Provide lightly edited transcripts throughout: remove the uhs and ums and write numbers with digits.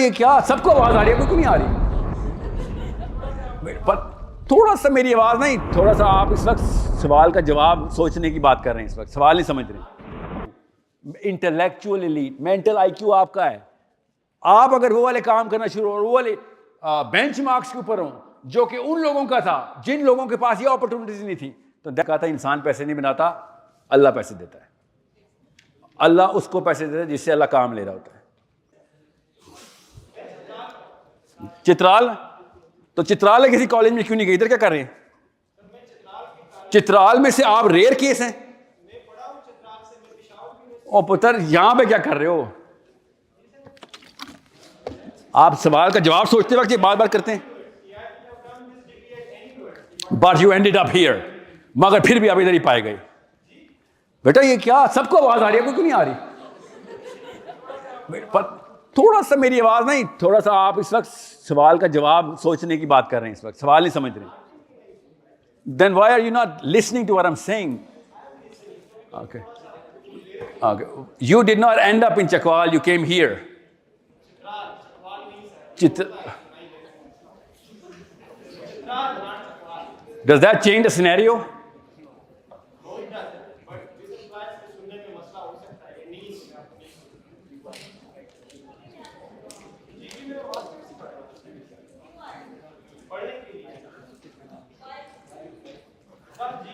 ये क्या सबको आवाज आ रही है, कोई क्यों नहीं आ रही? पर थोड़ा सा मेरी आवाज नहीं, थोड़ा सा आप इस वक्त सवाल का जवाब सोचने की बात कर रहे हैं, इस वक्त सवाल नहीं समझ रहे। इंटेलेक्चुअल एलीट, मेंटल आईक्यू आपका है। आप अगर वो वाले काम करना शुरू और वो वाले बेंचमार्क्स के ऊपर हो जो कि उन लोगों का था जिन लोगों के पास ये अपॉर्चुनिटीज नहीं थी, तो देखा था इंसान पैसे नहीं बनाता, अल्लाह पैसे देता है। अल्लाह उसको पैसे देता है जिससे अल्लाह काम ले रहा होता है। चित्राल, तो चित्राल किसी कॉलेज में क्यों नहीं गए? इधर क्या कर रहे हैं? चित्राल में से आप रेयर केस हैं। ओ पुत्र, यहां पे क्या कर रहे हो आप? सवाल का जवाब सोचते वक्त ये बार बार करते हैं। But you ended up here, मगर फिर भी आप इधर ही पाए गए। बेटा ये क्या सबको आवाज आ रही है, कोई क्यों नहीं आ रही? पर थोड़ा सा मेरी आवाज नहीं, थोड़ा सा आप इस वक्त सवाल का जवाब सोचने की बात कर रहे हैं, इस वक्त सवाल नहीं समझ रहे। Then why are you not listening to what I am saying? Okay okay, you did not end up in Chakwal, you came here. Does that change the scenario?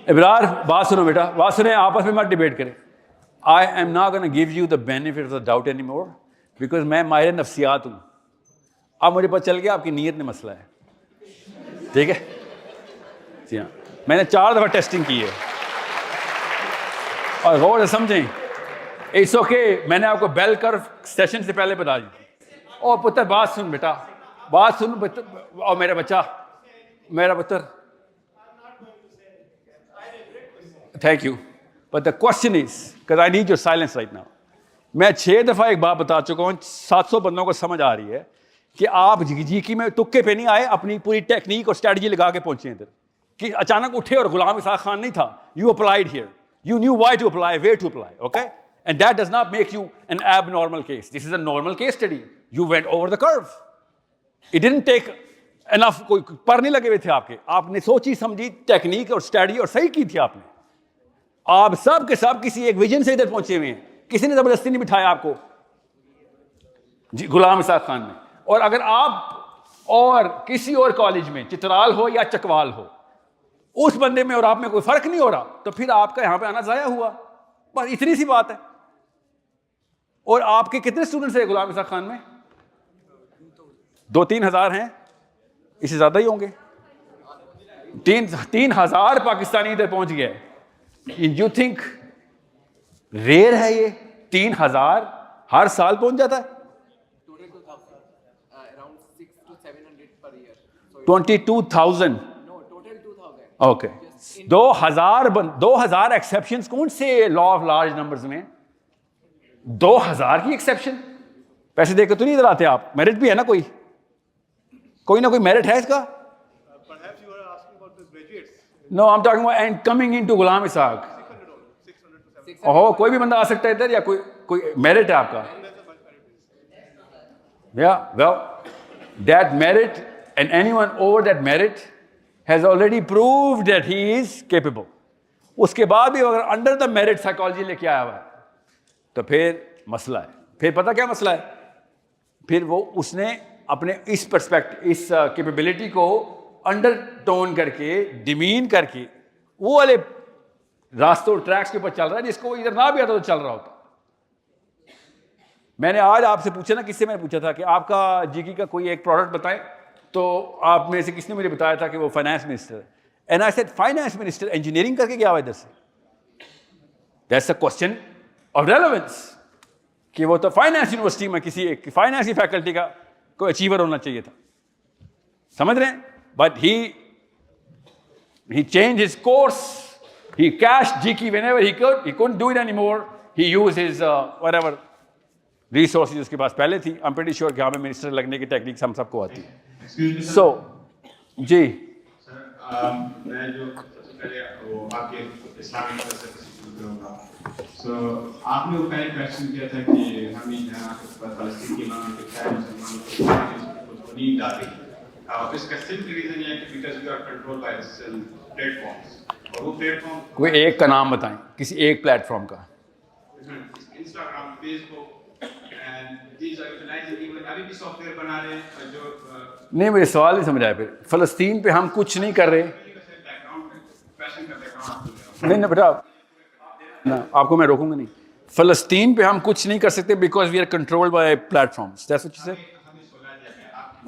Ibrar बात सुनो बेटा, बात सुने, आपस में मत डिबेट करें। I am not gonna give you the benefit of the doubt any more, because मैं माहिर नफ्सियात हूं। अब मुझे पता चल गया आपकी नीयत में मसला है, ठीक है जी हाँ। मैंने 4 दफा टेस्टिंग की है और गौर से समझें। इट्स ओके, मैंने आपको बेल कर्व सेशन से पहले बता दी। और पुत्र बात सुन बेटा, बात सुन पुत्र, और मेरा बच्चा, मेरा पुत्र, thank you, but the question is, because I need your silence right now. मैं 6 दफा एक बात बता चुका हूँ, 700 बंदों को समझ आ रही है कि आप जीकी में तुक्के पे नहीं आए, अपनी पूरी टेक्निक और स्ट्रेटजी लगा के पहुंचे इधर। कि अचानक उठे और गुलाम इसाक खान नहीं था। You applied here, you knew why to apply, where to apply, okay, and that does not make you an abnormal case. This is a normal case study. You went over the curve, it didn't take enough, कोई पर नहीं लगे हुए थे आपके, आपने सोची समझी technique और स्ट्रेटजी और सही की थी आपने। आप सब के सब किसी एक विजन से इधर पहुंचे हुए हैं, किसी ने जबरदस्ती नहीं बिठाया आपको जी, गुलाम इसाक खान ने। और अगर आप और किसी और कॉलेज में, चित्राल हो या चकवाल हो, उस बंदे में और आप में कोई फर्क नहीं हो रहा, तो फिर आपका यहां पे आना जाया हुआ। बस इतनी सी बात है। और आपके कितने स्टूडेंट्स हैं गुलाम इसाक खान में? 2-3 हजार हैं, इससे ज्यादा ही होंगे। 3 हजार पाकिस्तानी इधर पहुंच गए। यू थिंक रेयर है ये? 3 हजार हर साल पहुंच जाता है। 22,000। ओके, 2000 एक्सेप्शंस कौन से लॉ ऑफ लार्ज नंबर्स में? 2000 की एक्सेप्शन। पैसे देकर तो नहीं इधर आते आप, मेरिट भी है ना, कोई ना कोई मेरिट है इसका। No, I am talking about and coming into Ghulam Ishaq. ओहो, कोई भी बंदा आ सकता है इधर, या कोई मेरिट है आपका? या well, that merit and anyone over that merit has already proved that he is capable. उसके बाद भी अगर अंडर द मेरिट साइकोलॉजी लेके आया हुआ है, तो फिर मसला है। फिर पता क्या मसला है? फिर वो उसने अपने इस पर्सपेक्टिव, इस कैपेबिलिटी को अंडरटोन करके, डिमीन करके, वो वाले रास्तों, ट्रैक्स के ऊपर चल रहा है जिसको इधर ना भी आता तो चल रहा होता। मैंने आज आपसे पूछा ना, किससे मैंने पूछा था कि आपका जीकी का कोई एक प्रोडक्ट बताएं, तो आप में से किसने मुझे बताया था कि वो finance minister. And I said finance minister engineering करके गया हुआ इधर से। That's a question of relevance कि वो तो फाइनेंस यूनिवर्सिटी में किसी एक फाइनेंस की फैकल्टी का कोई अचीवर होना चाहिए था, समझ रहे हैं? But he change his course, he cash जीकी whenever he could, he couldn't do it anymore, he used his whatever resources उसके पास पहले थी। आई एम प्रीटी श्योर कि हमें मिनिस्टर लगने की टेक्निक हम सबको आती है। सो जी मैं जो सबसे पहले वो आपके इस्लामिक करूँगा। सो आपने वो पहले क्वेश्चन किया था कि हम यहाँ फलस्तीन के इमाम के खैर मुसलमानों को नींद आ रही। इसका सिंपल रीजन ये है कि because we are controlled by platforms, और वो प्लेटफॉर्म कोई एक का नाम बताएं, किसी एक प्लेटफॉर्म का। Instagram, Facebook and these are utilising, even अभी भी सॉफ्टवेयर बना रहे हैं जो नहीं, मुझे सवाल नहीं समझ आया। फिर फ़लस्तीन पे हम कुछ नहीं कर रहे। नहीं नहीं बेटा, ना आपको मैं रोकूंगा नहीं। फ़लस्तीन पे हम कुछ नहीं कर सकते because we are controlled by platforms. That's what you said.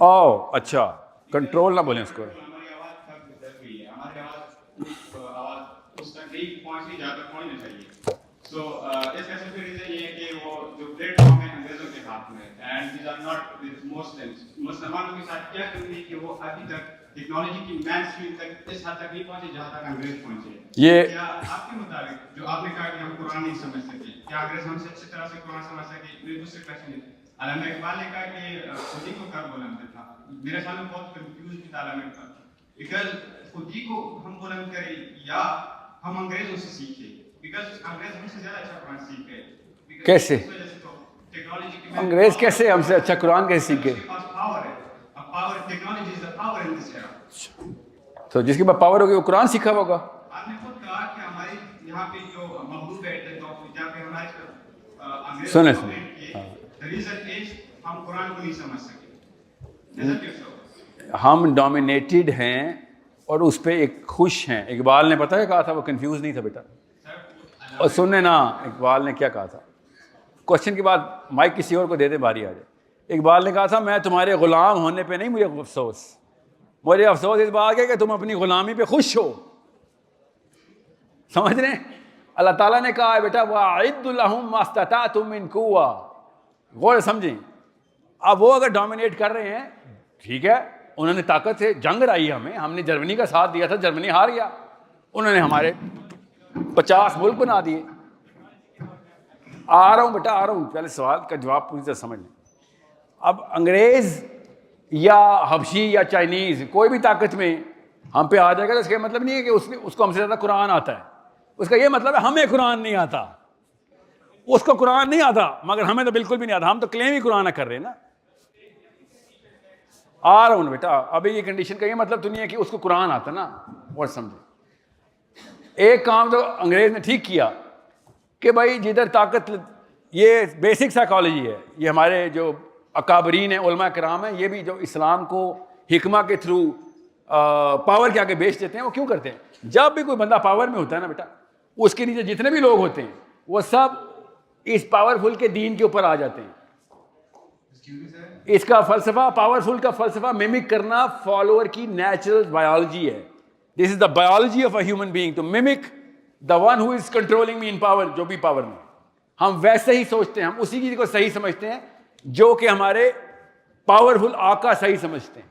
Oh अच्छा, कंट्रोल ना बोलें उसको। So, इसका सिंपल रीजन ये है कि वो जो प्लेटफॉर्म है अंग्रेजों के हाथ में, and these are not with Muslims. मुसलमानों के साथ क्या कमी है कि वो अभी तक टेक्नोलॉजी की मेनस्ट्रीम तक इस हद तक नहीं पहुंचे जहां तक अंग्रेज पहुंचे। ये क्या आपके मुताबिक जो आपने कहा कि हम कुरान नहीं समझ सके, क्या अंग्रेज हमसे अच्छी तरह से कुरान समझ सके? मेरे दूसरे क्वेश्चन है, अल्लामा इकबाल ने कहा कि खुदी को कर बुलंद था। मेरे सामने बहुत कंफ्यूज भी था अल्लामा इकबाल, बिकॉज खुदी को हम बुलंद करें या हम अंग्रेजों से सीखें, बिकॉज अंग्रेज हमसे ज्यादा अच्छा कुरान सीख गए। कैसे? टेक्नोलॉजी की अंग्रेज कैसे हमसे अच्छा कुरान कैसे सीख गए? पावर है, power technology is the power in this era. तो जिसके पास पावर होगी वो कुरान सीखा होगा। आपने खुद कहा कि हमारे यहाँ पे जो महबूब है जहाँ पे हमारे अंग्रेज सुने द रीजन इज हम कुरान को नहीं समझ सके। जैसा कि हम डोमिनेटेड हैं और उस पर एक खुश हैं। इकबाल ने पता है कहा था, वो कंफ्यूज नहीं था बेटा। और सुनने ना, इकबाल ने क्या कहा था? क्वेश्चन के बाद माइक किसी और को दे दे, बारी आ जाए। इकबाल ने कहा था, मैं तुम्हारे गुलाम होने पे नहीं मुझे अफसोस, मुझे अफसोस इस बात है कि तुम अपनी गुलामी पे खुश हो। समझ रहे हैं? अल्लाह ताला ने कहा है बेटा, वअइद्दुलहुम मस्तताअतुम मिन कुव्वा। गौर समझें। अब वो अगर डोमिनेट कर रहे हैं, ठीक है, उन्होंने ताकत से जंग कराई हमें, हमने जर्मनी का साथ दिया था, जर्मनी हार गया, उन्होंने हमारे 50 मुल्क बना दिए। आ रहा हूं बेटा, आ रहा हूं, पहले सवाल का जवाब पूरी तरह समझ लें। अब अंग्रेज या हबशी या चाइनीज कोई भी ताकत में हम पे आ जाएगा तो इसका मतलब नहीं है कि उसको हमसे ज़्यादा कुरान आता है। उसका ये मतलब है हमें कुरान नहीं आता, उसको कुरान नहीं आता, मगर हमें तो बिल्कुल भी नहीं आता। हम तो क्लेम ही कुरान कर रहे हैं ना। आ रहा हूं बेटा, अभी ये कंडीशन का ये मतलब तो नहीं है कि उसको कुरान आता ना। और समझे, एक काम तो अंग्रेज ने ठीक किया कि भाई जिधर ताकत, ये बेसिक साइकोलॉजी है, ये हमारे जो अकाबरीन है, उलमा कराम है, ये भी जो इस्लाम को हिकमा के थ्रू पावर के आगे बेच देते हैं। वो क्यों करते हैं? जब भी कोई बंदा पावर में होता है ना बेटा, उसके नीचे जितने भी लोग होते हैं वो सब इस पावरफुल के दीन के ऊपर आ जाते हैं। इसका फलसफा, पावरफुल का फलसफा मिमिक करना फॉलोअर की नेचुरल बायोलॉजी है। This is the biology of a human being, to mimic the one who is controlling me in power. जो भी पावर में, हम वैसे ही सोचते हैं, हम उसी चीज को सही समझते हैं जो कि हमारे पावरफुल आका सही समझते हैं।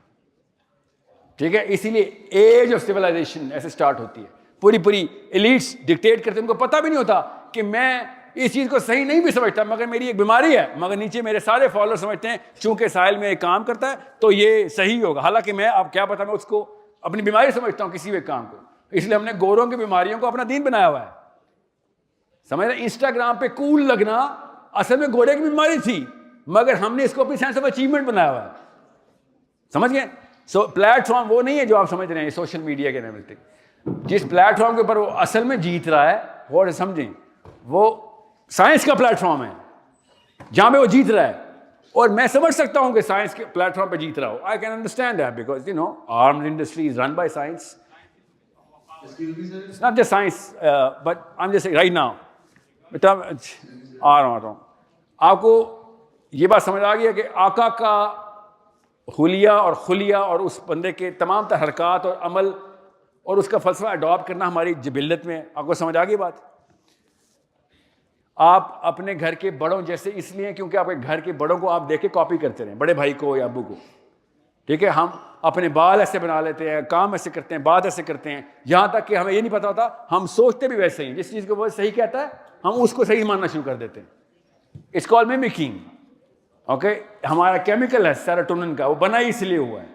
ठीक है, इसीलिए एज ऑफ सिविलाइजेशन ऐसे स्टार्ट होती है। पूरी पूरी एलिट्स डिक्टेट करते हैं, उनको पता भी नहीं होता कि मैं इस चीज को सही नहीं भी समझता, मगर मेरी एक बीमारी है, मगर नीचे मेरे सारे फॉलोअर समझते हैं चूंकि साहिल में एक काम करता है तो ये सही होगा। हालांकि मैं, अब क्या पता, मैं उसको अपनी बीमारी समझता हूं किसी भी काम को। इसलिए हमने गोरों की बीमारियों को अपना दीन बनाया हुआ है। समझ रहे? इंस्टाग्राम पे कूल लगना असल में गोरे की बीमारी थी, मगर हमने इसको अपनी सेंस ऑफ अचीवमेंट बनाया हुआ है। समझ गए? सो प्लेटफॉर्म वो नहीं है जो आप समझ रहे हैं सोशल मीडिया के एवरीथिंग। जिस प्लेटफॉर्म के ऊपर वो असल में जीत रहा है, वो समझें, वो साइंस का प्लेटफॉर्म है जहां पे वो जीत रहा है। और मैं समझ सकता हूं कि साइंस के प्लेटफॉर्म पे जीत रहा हो। I can understand that because arms industry is run by science. It's not just science, but I'm just saying right now. बेटा आ रहा हूँ। आपको ये बात समझ आ गई है कि आका का हुलिया और खुलिया और उस बंदे के तमाम तरह हरकत और अमल और उसका फलसफा अडॉप्ट करना हमारी जिबिल्लत में। आपको समझ आ गई बात? आप अपने घर के बड़ों जैसे इसलिए क्योंकि आपके घर के बड़ों को आप देख के कॉपी करते रहे, बड़े भाई को या अब्बू को। ठीक है, हम अपने बाल ऐसे बना लेते हैं, काम ऐसे करते हैं, बात ऐसे करते हैं, यहाँ तक कि हमें ये नहीं पता होता, हम सोचते भी वैसे ही। जिस चीज़ को वो सही कहता है हम उसको सही मानना शुरू कर देते हैं। It's called mimicking. ओके, हमारा केमिकल है सेरोटोनिन का, वो बना ही इसलिए हुआ है,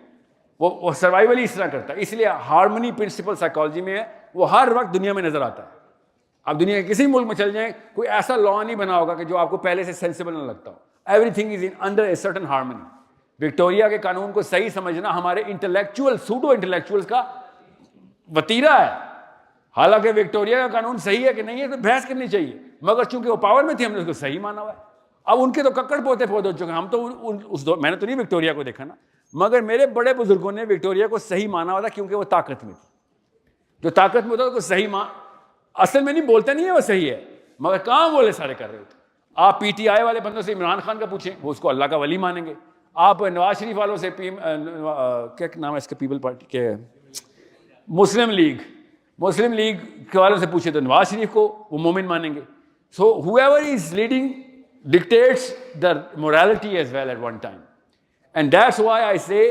वो सर्वाइवल ही इस तरह करता है। इसलिए हार्मनी प्रिंसिपल साइकोलॉजी में है, वो हर वक्त दुनिया में नजर आता है। आप दुनिया के किसी मुल्क में चल जाएं, कोई ऐसा लॉ नहीं बना होगा कि जो आपको पहले से सेंसिबल ना लगता हो। Everything is in under a certain harmony. Victoria के कानून को सही समझना हमारे इंटेलेक्चुअल सूडो इंटेलेक्चुअल्स का वतीरा है। हालांकि विक्टोरिया का कानून सही है कि नहीं है तो बहस करनी चाहिए, मगर चूंकि वो पावर में थे हमने उसको सही माना हुआ है। अब उनके तो कक्कड़ पोते पौधे हो चुके हैं। हम तो मैंने तो नहीं विक्टोरिया को देखा ना, मगर मेरे बड़े बुजुर्गों ने विक्टोरिया को सही माना हुआ था, क्योंकि वो ताकत में थी। जो ताकत में होता है उसको सही असल में नहीं बोलते नहीं है वो सही है, मगर काम बोले सारे कर रहे होते। आप पीटीआई वाले बंदों से इमरान खान का पूछें, वो उसको अल्लाह का वली मानेंगे। आप नवाज शरीफ वालों से क्या नाम है इसके, पीपल पार्टी के मुस्लिम लीग के वालों से पूछे तो नवाज शरीफ को वो मोमिन मानेंगे। So whoever is leading dictates the morality as well at one time, and that's why I say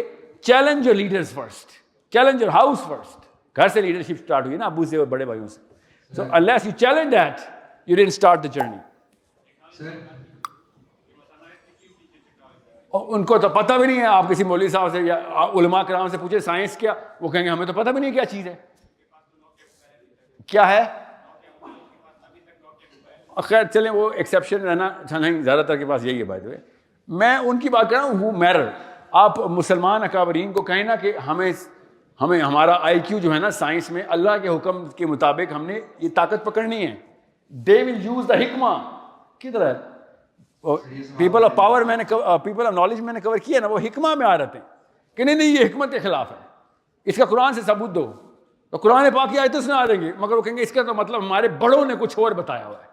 challenge your leaders first, challenge your house first. घर से लीडरशिप स्टार्ट हुई ना, अबू से और बड़े भाइयों से। So unless you challenge that, you didn't start the journey. और उनको तो पता भी नहीं है। आप किसी मौलवी साहब से या उलमा कराम से पूछे साइंस क्या, वो कहेंगे हमें तो पता भी नहीं क्या चीज़ है, क्या है। खैर चलें, वो एक्सेप्शन रहना अच्छा नहीं, ज़्यादातर के पास यही है। बाय द वे, मैं उनकी बात कर रहा हूँ हु मैटर। आप मुसलमान अकाबरीन को कहें ना कि हमें हमारा IQ जो है ना साइंस में, अल्लाह के हुक्म के मुताबिक हमने ये ताकत पकड़नी है। दे विल यूज द हिकमा। किधर है पीपल ऑफ पावर, मैंने पीपल ऑफ नॉलेज मैंने कवर किया ना, वो हिकमा में आ रहे थे कि नहीं ये हिकमत के खिलाफ है, इसका कुरान से सबूत दो। तो कुरान पाक की आयत सुना देंगे, मगर वो कहेंगे इसका तो मतलब हमारे बड़ों ने कुछ और बताया हुआ है।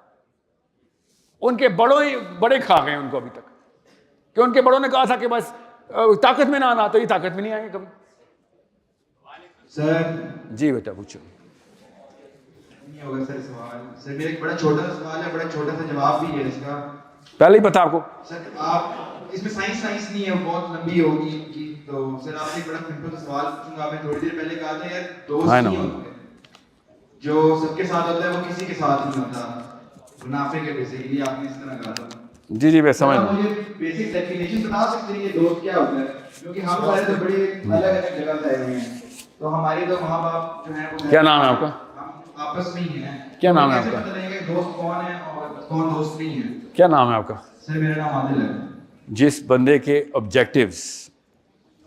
उनके बड़ों ही बड़े खा गए उनको अभी तक, कि उनके बड़ों ने कहा था कि बस ताकत में ना आना, तो ये ताकत में नहीं आएंगे कभी। सर जी बेटा पूछो। नहीं होगा सर सवाल। सर मेरा एक बड़ा छोटा सा सवाल है, बड़ा छोटा सा जवाब भी है इसका। पहले ही पता आपको सर आप इसमें साइंस नहीं है, बहुत लंबी होगी इनकी। तो सर आपसे एक बड़ा सिंपल सा सवाल पूछूंगा। आपने थोड़ी देर पहले कहा था यार दोस्त नहीं होते, जो सबके साथ होता है वो किसी के साथ नहीं होता, मुनाफे के बेसिकली आपने इस तरह कहा था। जी जी मैं समझ रहा हूं। मुझे बेसिक डेफिनेशन बता सकते हैं ये दोस्त क्या होता है? क्योंकि हम सारे तो बड़ी अलग अलग जगह से आए हुए हैं, तो हमारे तो माँ बाप जो है वो, क्या नाम है आपका? हम आपस में ही हैं। क्या नाम है कैसे आपका? पता लगेगा कि दोस्त कौन है और कौन दोस्त नहीं है? क्या नाम है आपका? सर मेरा नाम आदिल है। जिस बंदे के ऑब्जेक्टिव्स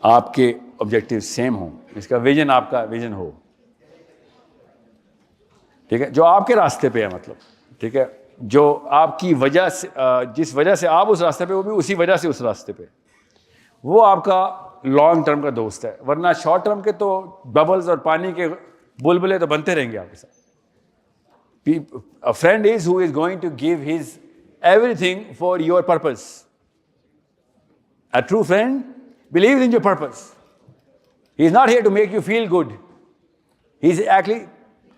आपके ऑब्जेक्टिव्स सेम हो, इसका विजन आपका विजन हो, ठीक है, जो आपके रास्ते पे है, मतलब ठीक है, जो आपकी वजह से जिस वजह से आप उस रास्ते पे, वो भी उसी वजह से उस रास्ते पे, वो आपका लॉन्ग टर्म का दोस्त है। वरना शॉर्ट टर्म के तो बबल्स और पानी के बुलबुले तो बनते रहेंगे आपके साथ। A friend is who is going to give his everything for your purpose. A true friend believes in your purpose. He is not here to make you feel good. He is actually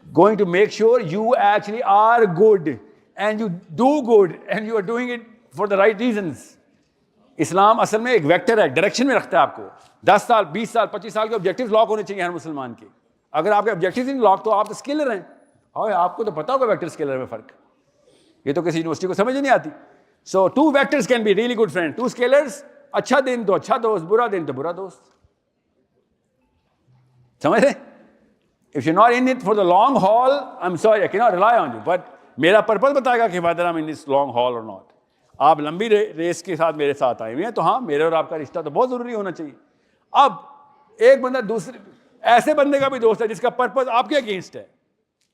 going to make sure you actually are good and you do good and you are doing it for the right reasons. इस्लाम असल में एक vector है, direction में रखता है आपको। 10 साल 20 साल 25 साल के ऑब्जेक्टिव्स लॉक होने चाहिए हर मुसलमान के। अगर आपके ऑब्जेक्टिव्स नहीं लॉक, तो आप तो स्केलर हैं। और आपको तो पता होगा वेक्टर स्केलर में फर्क, ये तो किसी यूनिवर्सिटी को समझ नहीं आती। सो 2 vectors can be really good friend, 2 scalars, अच्छा दिन तो अच्छा दोस्त, बुरा दिन तो बुरा दोस्त। समझ रहे? If you not in it for the long haul, I am sorry, I can not rely on you, but मेरा पर्पस बताएगा कि whether I am in this long haul और नॉट। आप लंबी रेस के साथ मेरे साथ आए हुए हैं, तो हाँ, मेरे और आपका रिश्ता तो बहुत जरूरी होना चाहिए। अब एक बंदा दूसरे ऐसे बंदे का भी दोस्त है जिसका पर्पस आपके अगेंस्ट है,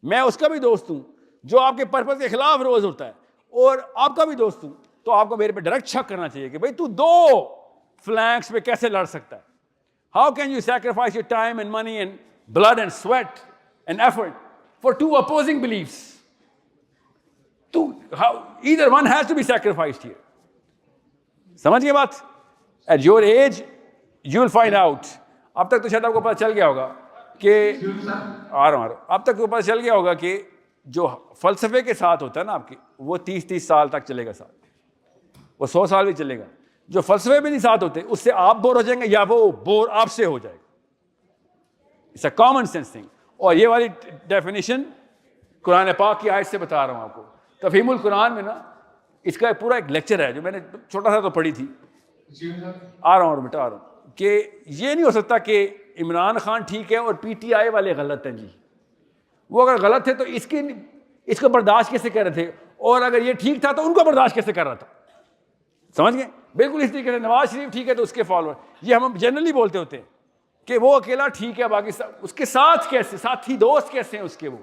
मैं उसका भी दोस्त हूं जो आपके पर्पस के खिलाफ रोज होता है, और आपका भी दोस्त हूं, तो आपको मेरे पे डायरेक्ट शक करना चाहिए कि भाई तू 2 फ्लैंक्स पे कैसे लड़ सकता है। How can you sacrifice your time and money and blood and sweat and effort for 2 opposing beliefs? Either one has to be sacrificed here. समझ गए बात? At your age, you will find out. अब तक तो शायद आपको पता चल गया होगा कि आ रहा हूँ, अब तक तो पता चल गया होगा कि जो फलसफे के साथ होता है ना आपकी, वो 30 साल तक चलेगा साथ, वो 100 साल भी चलेगा। जो फलसफे भी नहीं साथ होते, उससे आप बोर हो जाएंगे या वो बोर आपसे हो जाएगा। It's a common sense thing. और ये वाली डेफिनेशन कुरान पाक की आयत से बता रहा हूँ आपको। तफहीमुल कुरान में ना इसका पूरा एक लेक्चर है जो मैंने छोटा सा तो पढ़ी थी। आ रहा हूँ बेटा, आ रहा हूँ कि ये नहीं हो सकता कि इमरान खान ठीक है और PTI वाले गलत हैं जी। वो अगर गलत है तो इसको बर्दाश्त कैसे कर रहे थे, और अगर ये ठीक था तो उनको बर्दाश्त कैसे कर रहा था। समझ गए? बिल्कुल इस तरीके से नवाज शरीफ ठीक है तो उसके फॉलोअर, ये हम जनरली बोलते होते हैं कि वो अकेला ठीक है, बाकी सब उसके साथ कैसे, साथी दोस्त कैसे हैं उसके वो।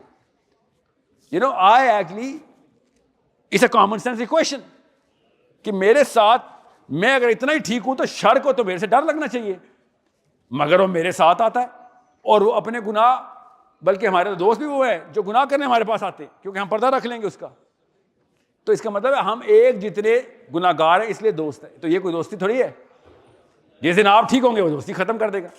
You know, I actually it's a common sense equation कि मेरे साथ मैं अगर इतना ही ठीक हूं तो शर को तो मेरे से डर लगना चाहिए, मगर वो मेरे साथ आता है और वो अपने गुनाह, बल्कि हमारे दोस्त भी वो है जो गुनाह करने हमारे पास आते हैं क्योंकि हम पर्दा रख लेंगे उसका। तो इसका मतलब है हम एक जितने गुनाहगार हैं इसलिए दोस्त हैं। तो ये कोई दोस्ती थोड़ी है, जिस दिन आप ठीक होंगे वो दोस्ती खत्म कर देगा।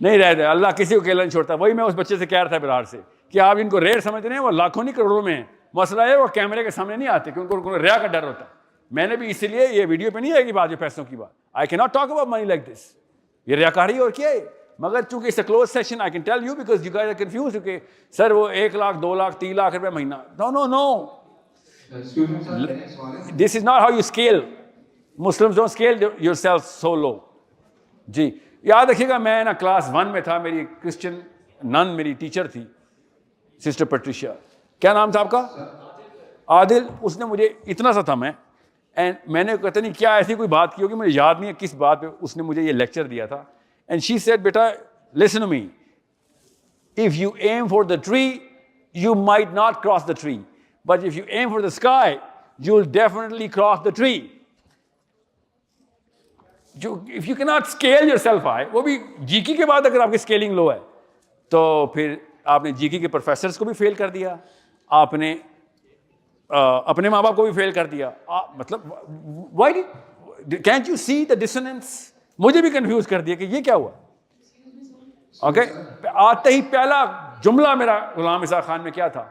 नहीं रहते, अल्लाह किसी को अकेला नहीं छोड़ता। वही मैं उस बच्चे से कह रहा था बिरार से कि आप इनको रेयर समझ रहे हैं, वो लाखों नहीं करोड़ों में है। मसला है वो कैमरे के सामने नहीं आते क्योंकि उनको रिया का डर होता है। मैंने भी इसलिए ये वीडियो पे नहीं आएगी बात, जो पैसों की बात, I can not talk about money like this, ये रियाकारी और क्या है। मगर चूंकि it's a close session, I can tell you because you guys are confused कि सर वो 1 लाख 2 लाख 3 लाख रुपए महीना, no no no, this is not how you scale. Muslims don't scale yourself so low. जी याद रखिएगा, मैं ना क्लास 1 में था, मेरी क्रिश्चियन नन मेरी टीचर थी, सिस्टर पेट्रिशिया, क्या नाम था आपका? आदिल। उसने मुझे, इतना सा था मैं, एंड मैंने कहते नहीं क्या ऐसी कोई बात की होगी, मुझे याद नहीं है किस बात पे उसने मुझे ये लेक्चर दिया था। एंड शी सेड, बेटा listen to me, if you aim for the tree you might not cross the tree, but if you aim for the sky you will definitely cross the tree. जो if you can not scale yourself high, वो भी जीकी के बाद अगर आपकी scaling लो है तो फिर आपने जीकी के प्रोफेसर्स को भी फेल कर दिया, आपने अपने माँ बाप को भी फेल कर दिया। मतलब why cantt you see the dissonance? मुझे भी कंफ्यूज कर दिया कि ये क्या हुआ। ओके आते ही पहला जुमला मेरा गुलाम इसा खान में क्या था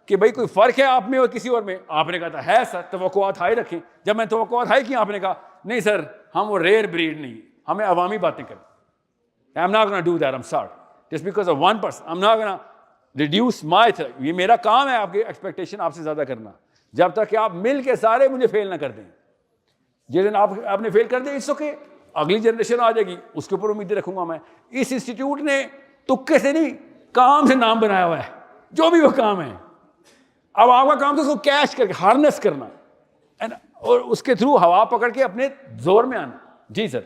कि भाई कोई फर्क है आप में और किसी और में? आपने कहा था है सर, तवक्कुआत हाई रखें। जब मैं तवक्कुआत हाई की, आपने कहा नहीं सर हम वो रेयर ब्रीड नहीं, हमें अवामी बातें करें। I am not gonna do that, I am sorry, just because of one person I am not gonna reduce my, ये मेरा काम है आपकी एक्सपेक्टेशन आपसे ज्यादा करना, जब तक कि आप मिल के सारे मुझे फेल ना कर दें। जिस दिन आपने फेल कर दिया, इट्स ओके, अगली जनरेशन आ जाएगी, उसके ऊपर उम्मीदें रखूंगा मैं। इस इंस्टीट्यूट ने तुक्के से नहीं, काम से नाम बनाया हुआ है, जो भी वो काम है। अब आपका काम तो उसको कैच करके हार्नेस करना, और उसके थ्रू हवा पकड़ के अपने जोर में आना। जी सर।